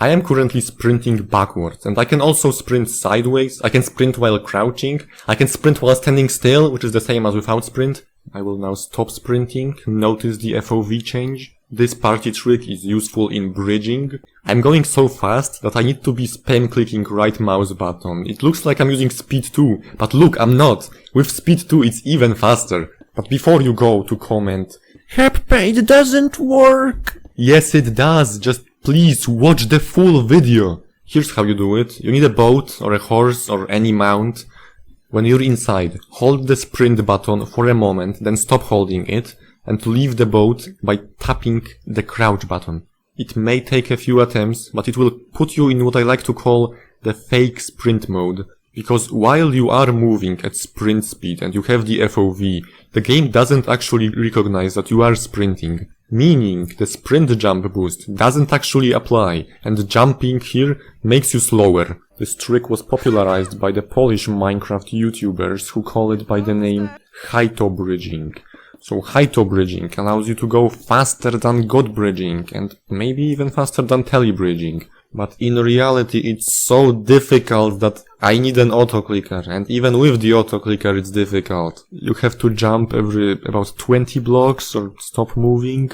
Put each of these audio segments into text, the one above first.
I am currently sprinting backwards, and I can also sprint sideways, I can sprint while crouching, I can sprint while standing still, which is the same as without sprint. I will now stop sprinting, notice the FOV change. This party trick is useful in bridging. I'm going so fast that I need to be spam clicking right mouse button. It looks like I'm using speed 2, but look, I'm not. With speed 2 it's even faster. But before you go to comment, Heppe, it doesn't work. Yes, it does, just please watch the full video. Here's how you do it. You need a boat or a horse or any mount. When you're inside, hold the sprint button for a moment, then stop holding it, and leave the boat by tapping the crouch button. It may take a few attempts, but it will put you in what I like to call the fake sprint mode. Because while you are moving at sprint speed and you have the FOV, the game doesn't actually recognize that you are sprinting. Meaning, the sprint jump boost doesn't actually apply, and jumping here makes you slower. This trick was popularized by the Polish Minecraft YouTubers who call it by the name Heppe bridging. So Heppe bridging allows you to go faster than God bridging, and maybe even faster than tele bridging. But in reality it's so difficult that I need an auto-clicker, and even with the auto-clicker it's difficult. You have to jump every about 20 blocks or stop moving,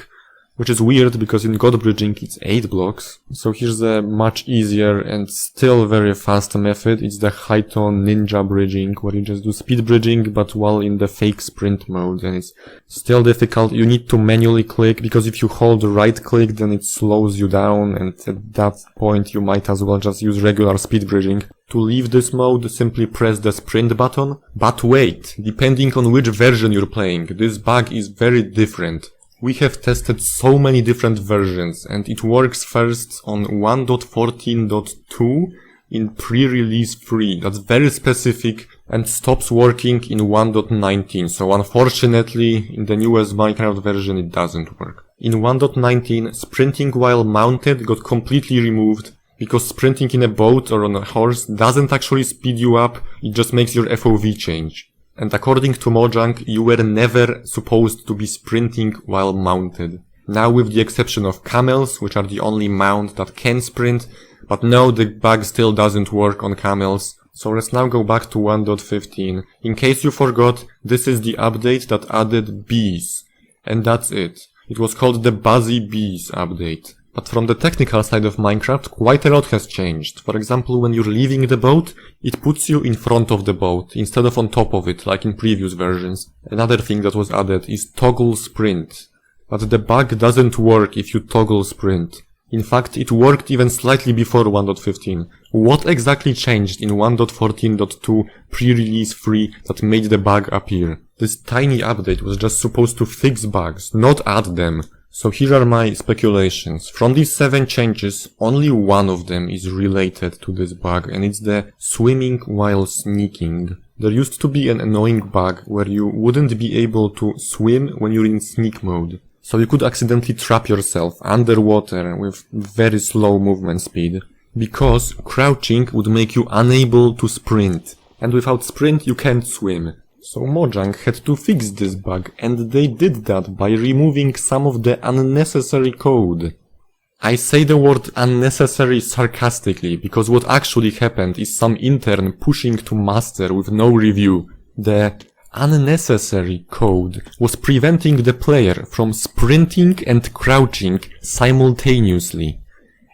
which is weird because in God bridging it's 8 blocks. So here's a much easier and still very fast method. It's the Heppe ninja bridging, where you just do speed bridging but while in the fake sprint mode, and it's still difficult. You need to manually click, because if you hold right click then it slows you down, and at that point you might as well just use regular speed bridging. To leave this mode, simply press the sprint button. But wait, depending on which version you're playing, this bug is very different. We have tested so many different versions, and it works first on 1.14.2 in pre-release free. That's very specific, and stops working in 1.19. So unfortunately, in the newest Minecraft version it doesn't work. In 1.19, sprinting while mounted got completely removed, because sprinting in a boat or on a horse doesn't actually speed you up, it just makes your FOV change. And according to Mojang, you were never supposed to be sprinting while mounted. Now, with the exception of camels, which are the only mount that can sprint, but no, the bug still doesn't work on camels. So let's now go back to 1.15. In case you forgot, this is the update that added bees. And that's it. It was called the Buzzy Bees update. But from the technical side of Minecraft, quite a lot has changed. For example, when you're leaving the boat, it puts you in front of the boat, instead of on top of it, like in previous versions. Another thing that was added is toggle sprint. But the bug doesn't work if you toggle sprint. In fact, it worked even slightly before 1.15. What exactly changed in 1.14.2 pre-release free that made the bug appear? This tiny update was just supposed to fix bugs, not add them. So here are my speculations. From these 7 changes, only one of them is related to this bug, and it's the swimming while sneaking. There used to be an annoying bug where you wouldn't be able to swim when you're in sneak mode. So you could accidentally trap yourself underwater with very slow movement speed, because crouching would make you unable to sprint. And without sprint you can't swim. So Mojang had to fix this bug, and they did that by removing some of the unnecessary code. I say the word unnecessary sarcastically, because what actually happened is some intern pushing to master with no review. The unnecessary code was preventing the player from sprinting and crouching simultaneously.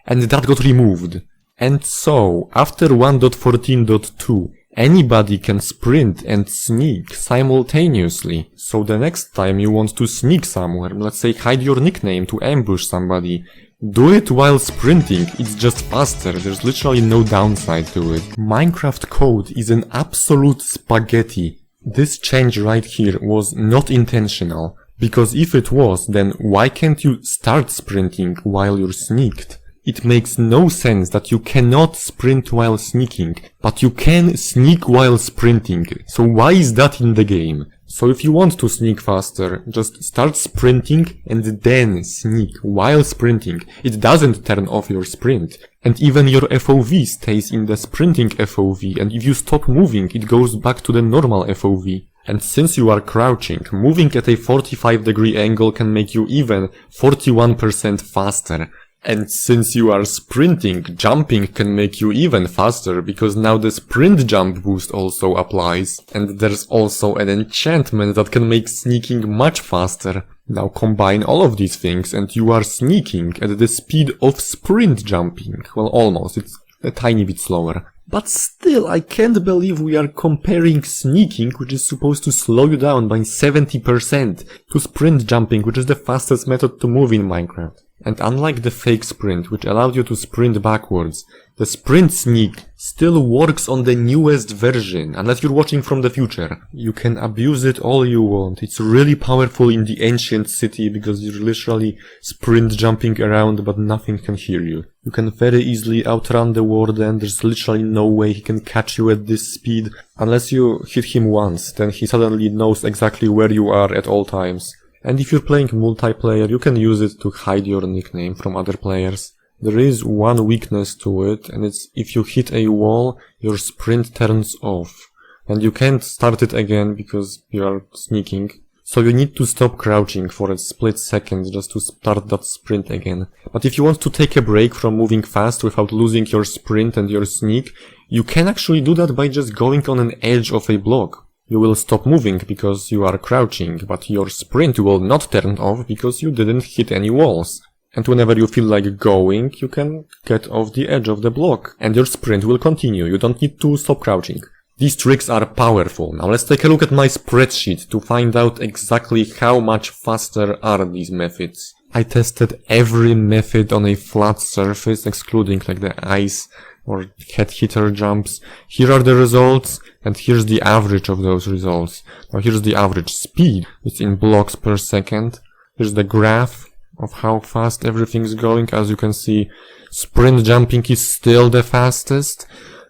And that got removed. And so, after 1.14.2, anybody can sprint and sneak simultaneously. So the next time you want to sneak somewhere, let's say hide your nickname to ambush somebody, do it while sprinting, it's just faster, there's literally no downside to it. Minecraft code is an absolute spaghetti. This change right here was not intentional, because if it was, then why can't you start sprinting while you're sneaked? It makes no sense that you cannot sprint while sneaking, but you can sneak while sprinting. So why is that in the game? So if you want to sneak faster, just start sprinting and then sneak while sprinting. It doesn't turn off your sprint. And even your FOV stays in the sprinting FOV, and if you stop moving, it goes back to the normal FOV. And since you are crouching, moving at a 45-degree angle can make you even 41% faster. And since you are sprinting, jumping can make you even faster, because now the sprint jump boost also applies. And there's also an enchantment that can make sneaking much faster. Now combine all of these things and you are sneaking at the speed of sprint jumping. Well, almost. It's a tiny bit slower. But still, I can't believe we are comparing sneaking, which is supposed to slow you down by 70%, to sprint jumping, which is the fastest method to move in Minecraft. And unlike the fake sprint, which allowed you to sprint backwards, the sprint sneak still works on the newest version, unless you're watching from the future. You can abuse it all you want. It's really powerful in the ancient city because you're literally sprint jumping around but nothing can hear you. You can very easily outrun the warden, there's literally no way he can catch you at this speed. Unless you hit him once, then he suddenly knows exactly where you are at all times. And if you're playing multiplayer, you can use it to hide your nickname from other players. There is one weakness to it, and it's if you hit a wall, your sprint turns off. And you can't start it again because you are sneaking. So you need to stop crouching for a split second just to start that sprint again. But if you want to take a break from moving fast without losing your sprint and your sneak, you can actually do that by just going on an edge of a block. You will stop moving because you are crouching, but your sprint will not turn off because you didn't hit any walls. And whenever you feel like going, you can get off the edge of the block, and your sprint will continue. You don't need to stop crouching. These tricks are powerful. Now let's take a look at my spreadsheet to find out exactly how much faster are these methods. I tested every method on a flat surface, excluding like the ice or head hitter jumps. Here are the results, and here's the average of those results. Now here's the average speed. It's in blocks per second. Here's the graph of how fast everything's going. As you can see, sprint jumping is still the fastest,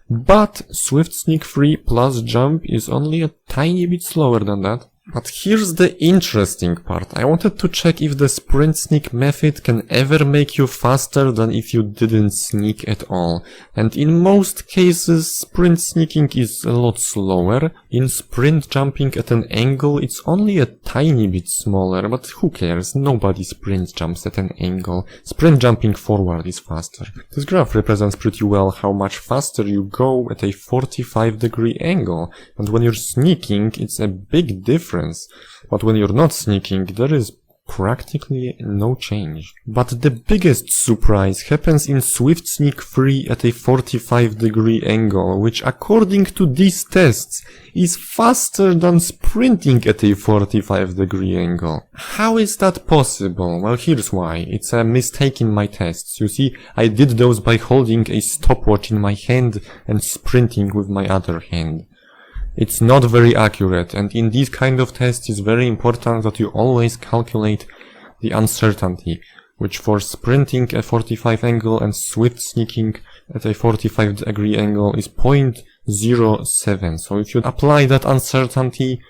but swift sneak free plus jump is only a tiny bit slower than that. But here's the interesting part. I wanted to check if the sprint sneak method can ever make you faster than if you didn't sneak at all. And in most cases, sprint sneaking is a lot slower. In sprint jumping at an angle, it's only a tiny bit smaller, but who cares? Nobody sprint jumps at an angle. Sprint jumping forward is faster. This graph represents pretty well how much faster you go at a 45-degree angle. And when you're sneaking, it's a big difference. But when you're not sneaking, there is practically no change. But the biggest surprise happens in swift sneak free at a 45-degree angle, which according to these tests is faster than sprinting at a 45-degree angle. How is that possible? Well, here's why. It's a mistake in my tests. You see, I did those by holding a stopwatch in my hand and sprinting with my other hand. It's not very accurate, and in these kind of tests it's very important that you always calculate the uncertainty, which for sprinting a 45 angle and swift sneaking at a 45-degree angle is 0.07. So if you apply that uncertainty,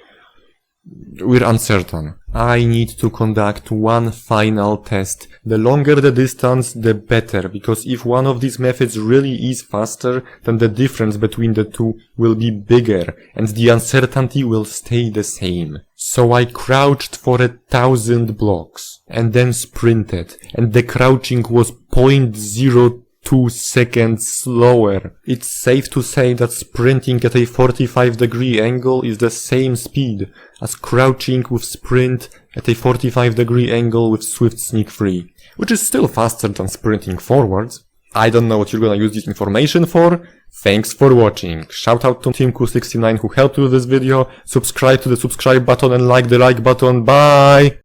we're uncertain. I need to conduct one final test. The longer the distance, the better, because if one of these methods really is faster, then the difference between the two will be bigger, and the uncertainty will stay the same. So I crouched for 1,000 blocks, and then sprinted, and the crouching was 0.02 seconds slower. It's safe to say that sprinting at a 45-degree angle is the same speed as crouching with sprint at a 45-degree angle with swift sneak free, which is still faster than sprinting forwards. I don't know what you're gonna use this information for. Thanks for watching. Shout out to TeamQ69 who helped with this video. Subscribe to the subscribe button and like the like button. Bye!